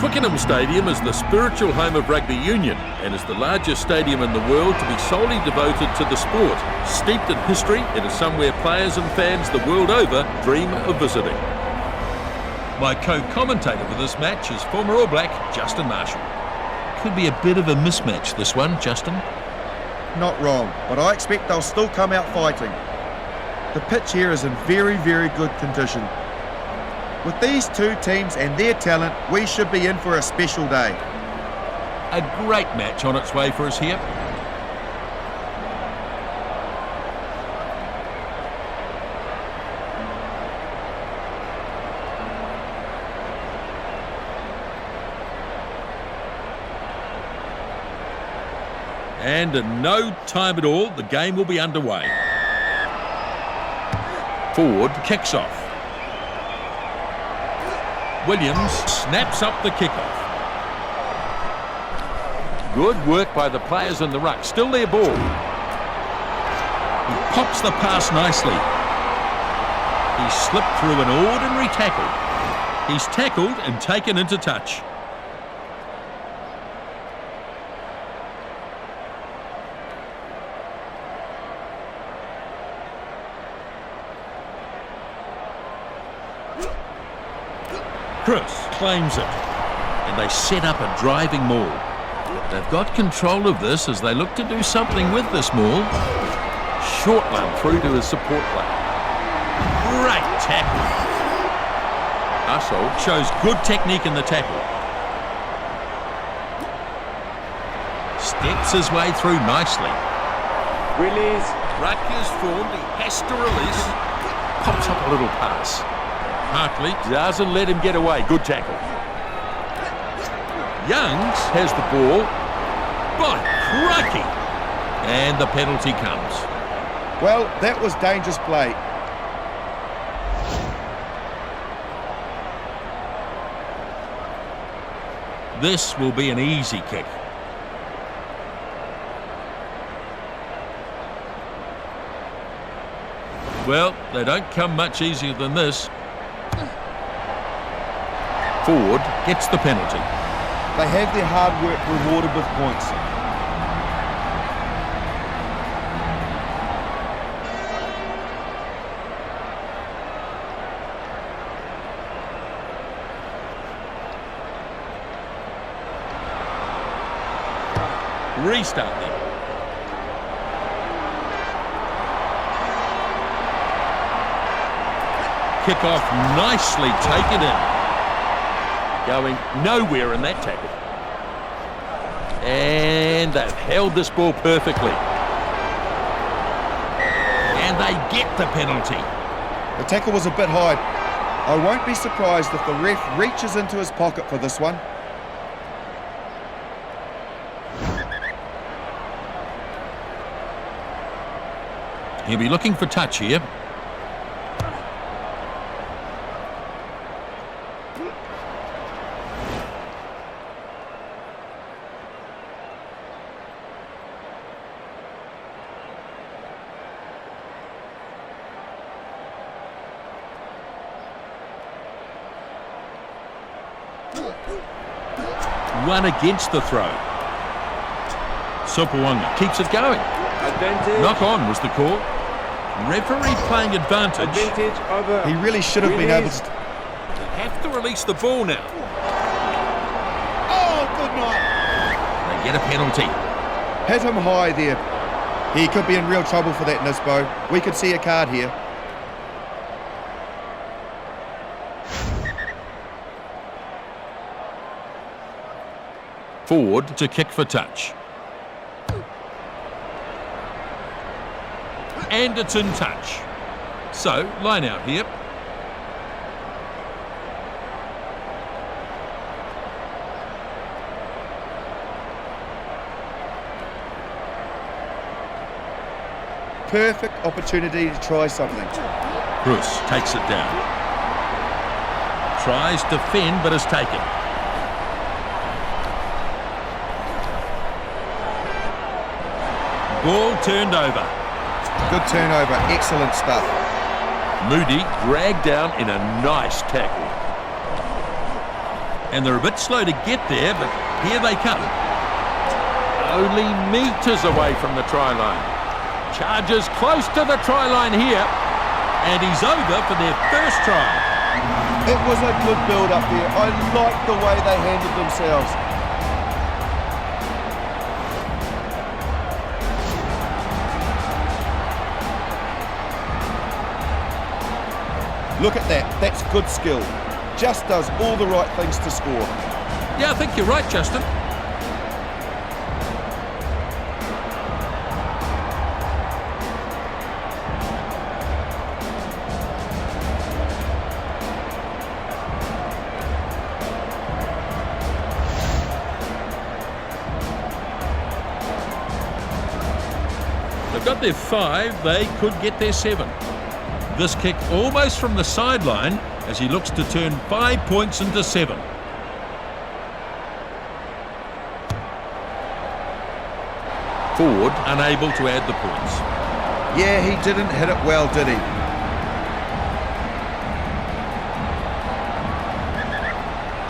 Twickenham Stadium is the spiritual home of rugby union and is the largest stadium in the world to be solely devoted to the sport. Steeped in history, it is somewhere players and fans the world over dream of visiting. My co-commentator for this match is former All Black Justin Marshall. Could be a bit of a mismatch, this one, Justin. Not wrong, but I expect they'll still come out fighting. The pitch here is in very, very good condition. With these two teams and their talent, we should be in for a special day. A great match on its way for us here. And in no time at all, the game will be underway. Forward kicks off. Williams snaps up the kickoff. Good work by the players in the ruck. Still their ball. He pops the pass nicely. He slipped through an ordinary tackle. He's tackled and taken into touch. Chris claims it, and they set up a driving maul. They've got control of this as they look to do something with this maul. Short one through to his support player. Great tackle. Russell shows good technique in the tackle. Steps his way through nicely. Release. Ruck is formed, he has to release. Pops up a little pass. Hartley doesn't let him get away. Good tackle. Youngs has the ball. By crikey! And the penalty comes. Well, that was dangerous play. This will be an easy kick. Well, they don't come much easier than this. Forward gets the penalty. They have their hard work rewarded with points. Restart them. Kick off nicely taken in. Going nowhere in that tackle. And they've held this ball perfectly. And they get the penalty. The tackle was a bit high. I won't be surprised if the ref reaches into his pocket for this one. He'll be looking for touch here. One against the throw. Sopawanga keeps it going. Advantage. Knock on was the call. Referee playing advantage. Advantage over. He really should have been able to... They have to release the ball now. Oh, good night. They get a penalty. Hit him high there. He could be in real trouble for that, Nisbo. We could see a card here. Forward to kick for touch. And it's in touch. So, line out here. Perfect opportunity to try something. Bruce takes it down. Tries to fend but is taken. Ball turned over. Good turnover, excellent stuff. Moody dragged down in a nice tackle. And they're a bit slow to get there, but here they come. Only metres away from the try line. Charges close to the try line here. And he's over for their first try. It was a good build up there. I like the way they handled themselves. Look at that. That's good skill. Just does all the right things to score. Yeah, I think you're right, Justin. They've got their 5, they could get their 7. This kick almost from the sideline as he looks to turn 5 points into 7. Ford unable to add the points. Yeah, he didn't hit it well, did he?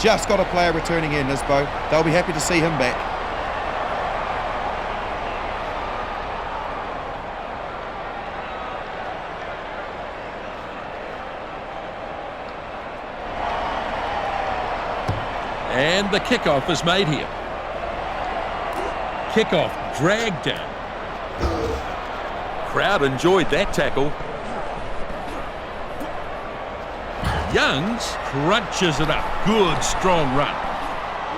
Just got a player returning in, Nisbo. They'll be happy to see him back. And the kickoff is made here. Kickoff dragged down. Crowd enjoyed that tackle. Youngs crunches it up. Good, strong run.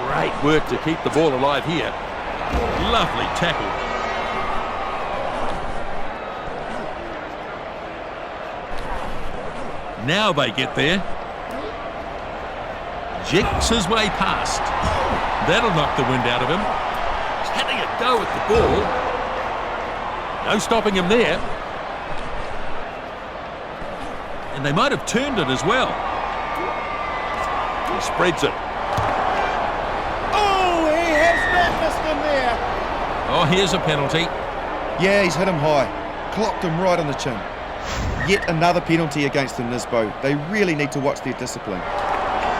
Great work to keep the ball alive here. Lovely tackle. Now they get there. Jigs his way past. That'll knock the wind out of him. He's having a go at the ball. No stopping him there. And they might have turned it as well. He spreads it. Oh, he has not missed him there. Oh, here's a penalty. Yeah, he's hit him high. Clocked him right on the chin. Yet another penalty against them, Nisbo. They really need to watch their discipline.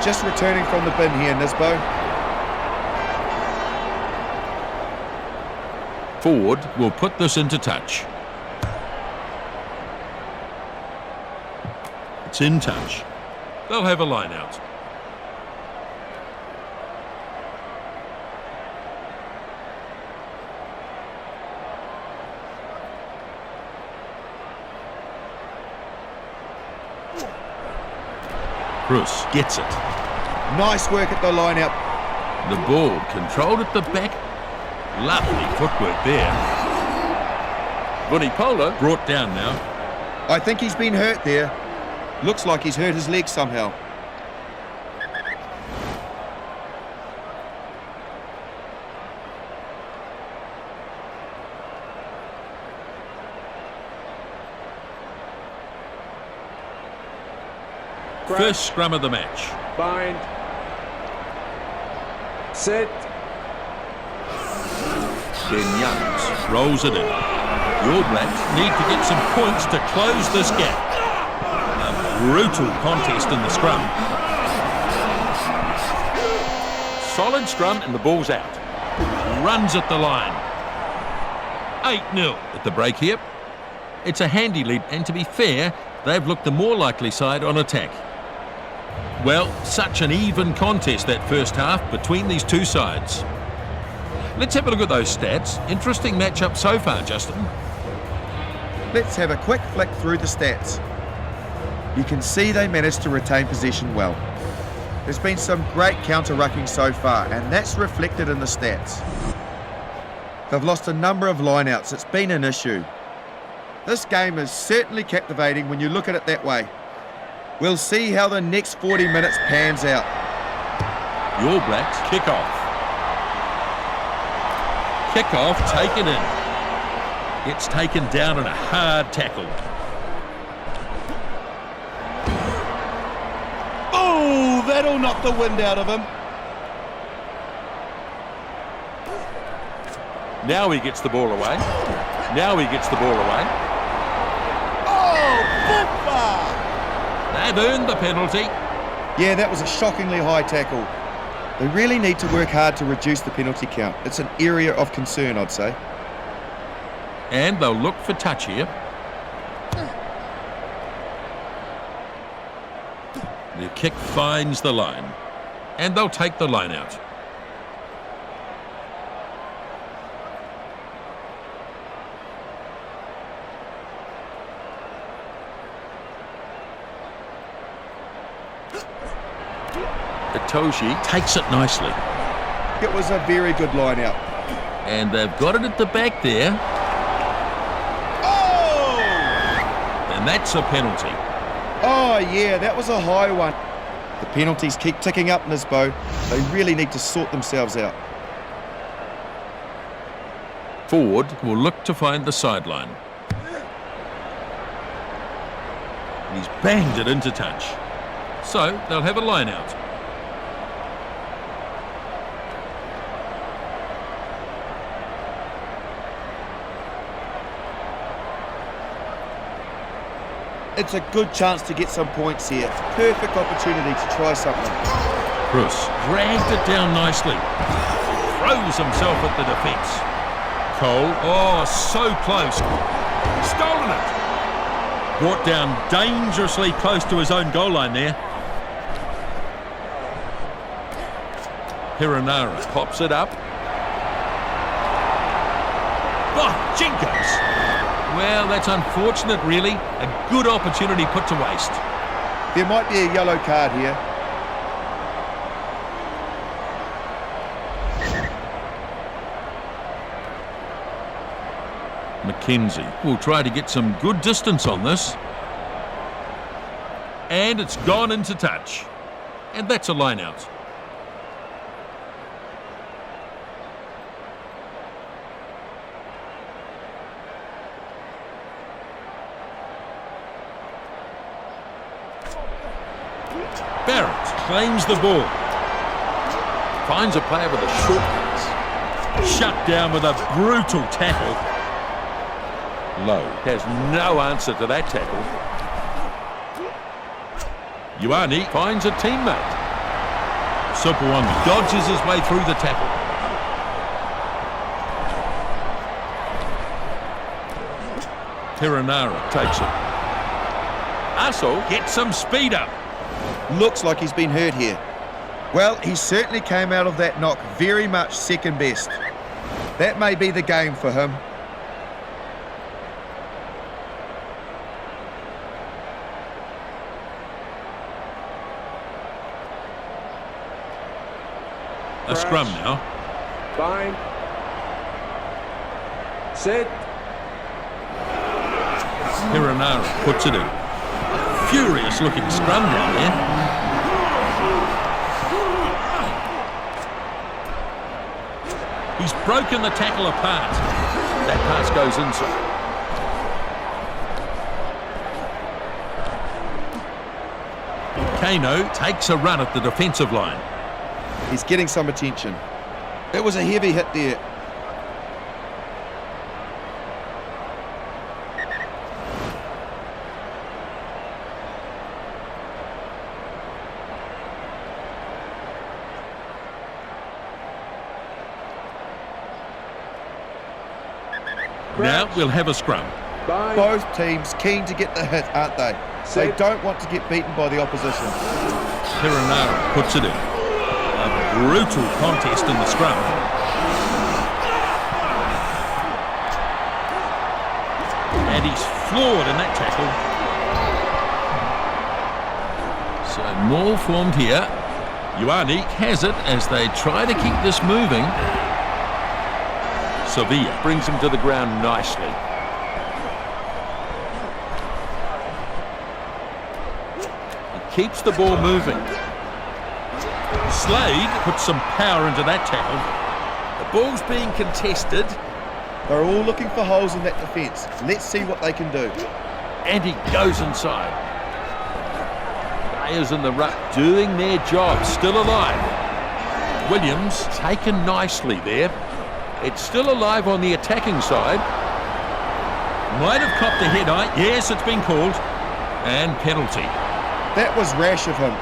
Just returning from the bin here, Nisbo. Ford will put this into touch. It's in touch. They'll have a line out. Bruce gets it. Nice work at the line-out. The ball controlled at the back. Lovely footwork there. Vunipola brought down now. I think he's been hurt there. Looks like he's hurt his leg somehow. First scrum of the match. Bind. Set. Then Youngs rolls it in. The All Blacks need to get some points to close this gap. A brutal contest in the scrum. Solid scrum and the ball's out. Runs at the line. 8-0 at the break here. It's a handy lead, and to be fair, they've looked the more likely side on attack. Well, such an even contest that first half between these two sides. Let's have a look at those stats. Interesting matchup so far, Justin. Let's have a quick flick through the stats. You can see they managed to retain possession well. There's been some great counter-rucking so far, and that's reflected in the stats. They've lost a number of lineouts. It's been an issue. This game is certainly captivating when you look at it that way. We'll see how the next 40 minutes pans out. The All Blacks kick off. Kick off taken in. It's taken down in a hard tackle. Oh, that'll knock the wind out of him. Now he gets the ball away. Now he gets the ball away. Oh, boofa! They've earned the penalty. Yeah, that was a shockingly high tackle. They really need to work hard to reduce the penalty count. It's an area of concern, I'd say. And they'll look for touch here. The kick finds the line. And they'll take the line out. Itoshi takes it nicely. It was a very good line out. And they've got it at the back there. Oh! And that's a penalty. Oh, yeah, that was a high one. The penalties keep ticking up, Nisbo. They really need to sort themselves out. Forward will look to find the sideline. And he's banged it into touch. So they'll have a line out. It's a good chance to get some points here. Perfect opportunity to try something. Bruce dragged it down nicely. Throws himself at the defence. Cole, oh, so close. Stolen it. Brought down dangerously close to his own goal line there. Hiranara pops it up. Oh, Jenkins. Well, that's unfortunate, really. A good opportunity put to waste. There might be a yellow card here. McKenzie will try to get some good distance on this. And it's gone into touch. And that's a line out. Barrett claims the ball. Finds a player with a short pass. Shut down with a brutal tackle. Lowe has no answer to that tackle. Ioane finds a teammate. Supawanga dodges his way through the tackle. Hiranara takes it. Aso gets some speed up. Looks like he's been hurt here. Well, he certainly came out of that knock very much second best. That may be the game for him. A scrum now. Fine. Set. Hiranara puts it in. Furious looking scrum down there. He's broken the tackle apart. That pass goes inside. Kano takes a run at the defensive line. He's getting some attention. It was a heavy hit there. Now we'll have a scrum. Fine. Both teams keen to get the hit, aren't they? They Set. don't want to get beaten by the opposition. Hiranara puts it in. A brutal contest in the scrum. And he's floored in that tackle. So more formed here. Ioane has it as they try to keep this moving. Sevilla brings him to the ground nicely. He keeps the ball moving. Slade puts some power into that tackle. The ball's being contested. They're all looking for holes in that defence. Let's see what they can do. And he goes inside. Players in the ruck doing their job, still alive. Williams taken nicely there. It's still alive on the attacking side. Might have copped a head eye. Yes, it's been called. And penalty. That was rash of him.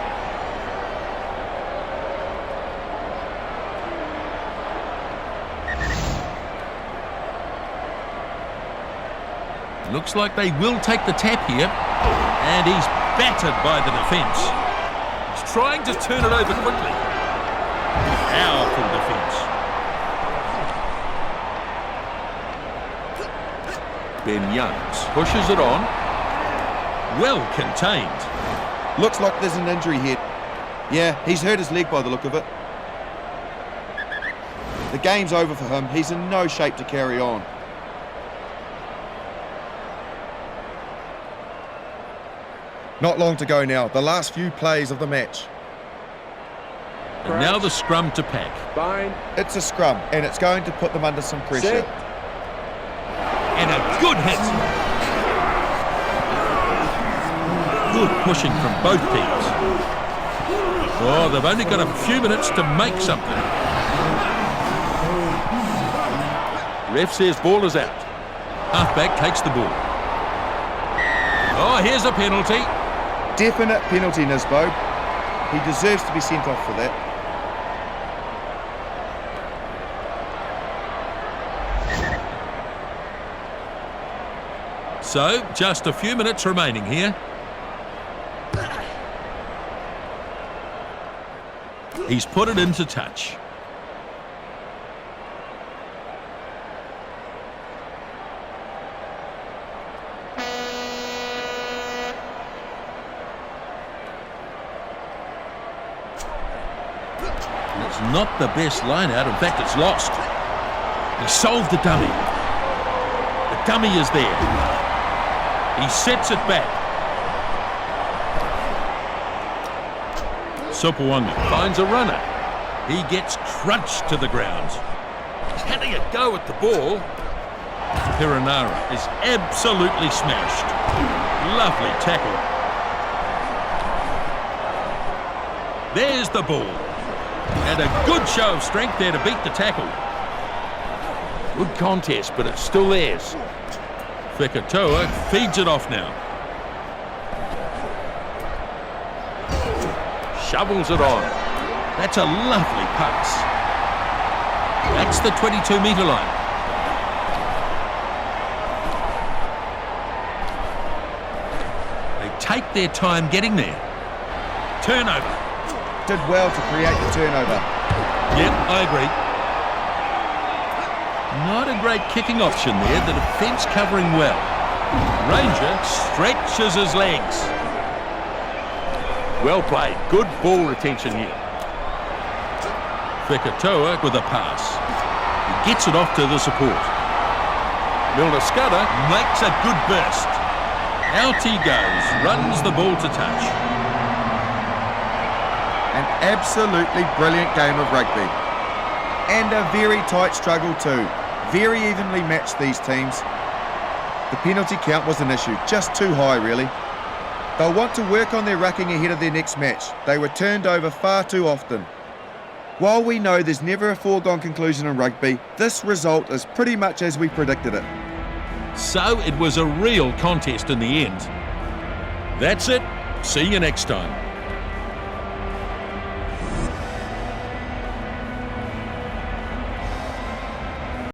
Looks like they will take the tap here. And he's battered by the defence. He's trying to turn it over quickly. Powerful defence. Ben Youngs pushes it on. Well contained. Looks like there's an injury here. Yeah, he's hurt his leg by the look of it. The game's over for him. He's in no shape to carry on. Not long to go now. The last few plays of the match. And now the scrum to pack. Bind. It's a scrum, and it's going to put them under some pressure. Sit. And a good hit. Good pushing from both teams. Oh, they've only got a few minutes to make something. Ref says ball is out. Halfback takes the ball. Oh, here's a penalty. Definite penalty, Nisbo. He deserves to be sent off for that. So, just a few minutes remaining here. He's put it into touch. It's not the best line out. In fact, it's lost. He solved the dummy. The dummy is there. He sets it back. Supawanga finds a runner. He gets crunched to the ground. He's having a go at the ball. Piranara is absolutely smashed. Lovely tackle. There's the ball. And a good show of strength there to beat the tackle. Good contest, but it's still theirs. Fekatoa feeds it off now. Shovels it on. That's a lovely pass. That's the 22-metre line. They take their time getting there. Turnover. Did well to create the turnover. Yep, I agree. Not a great kicking option there. The defence covering well. Ranger stretches his legs. Well played. Good ball retention here. Fekatoa with a pass. He gets it off to the support. Milner Scudder makes a good burst. Out he goes. Runs the ball to touch. An absolutely brilliant game of rugby. And a very tight struggle too. Very evenly matched, these teams. The penalty count was an issue, just too high really. They'll want to work on their rucking ahead of their next match. They were turned over far too often. While we know there's never a foregone conclusion in rugby, this result is pretty much as we predicted it. So it was a real contest in the end. That's it. See you next time.